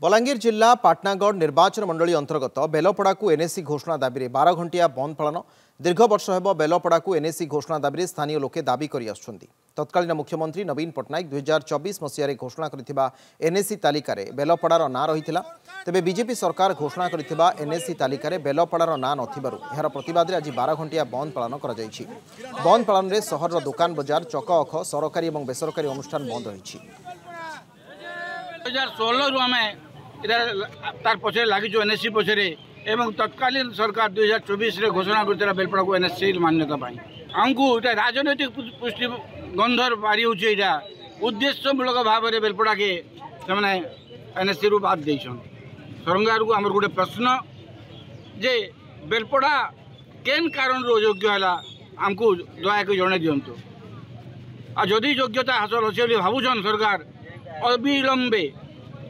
बलांगीर जिला पाटनागढ़ निर्वाचन मंडली अंतर्गत बेलपड़ा को एनएसी घोषणा दाबी 12 घंटिया बंद पालन दीर्घ वर्ष हेब बेलपड़ा को एनएसी घोषणा दाबी स्थानीय लोके दाबी कर तत्कालीन मुख्यमंत्री नवीन पट्टनायक 2024 मसीह घोषणा कर एनएसी तालिकार बेलपड़ार ना रही तेबे बीजेपी सरकार घोषणा कर एनएसी तालिकार बेलपड़ार ना नार प्रतिवाद आज 12 घंटिया बंद पालन कर बंद पालन में सहर दुकान बजार चक अख सरकारी और बेसरकारी अनुष्ठान बंद रही 2016 आम तार पछे लगी एनएससी पछे एवं तत्कालीन सरकार 2024 घोषणा कर बेलपड़ा को एनएससी मान्यता आमको ये राजनैतिक पुष्टि गंधर बारी होता उद्देश्यमूलक भाव में बेलपड़ा के एनएससी रु बाद देछन सरंगार को आम गोटे प्रश्न जे बेलपड़ा केन कारण योग्य है आमको दयाक जन दिंतु आदि योग्यता हासिल अच्छे भावुन सरकार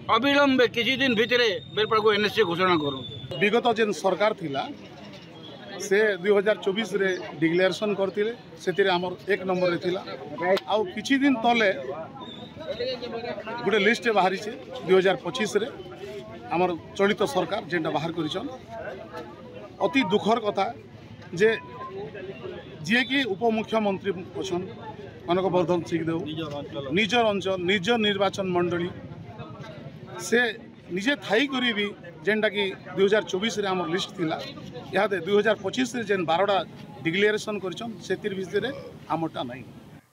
अविलंबे किसी दिन भितर बेलपड़ा को एनएससी घोषणा करूँ विगत जेन सरकार थिला से 2024 रे डिक्लेरेशन करथिले सेतिरे हमर एक नंबर रे थिला आउ किछि दिन तले गोटे लिस्ट बाहरी छे 2025 रे हमर चलित सरकार जेंटा बाहर करिछन अति दुखर कथा जे जे कि उपमुख्यमंत्री अछन कनकवर्धन सिंहदेव निजर अंचल निज निर्वाचन मंडली से निजे थाई करी भी जेनटा कि 2024 रे हमर लिस्ट थिला या 2025 रे जेन 12टा डिक्लेरेशन करछन सेतिर भितरे हमटा नहीं।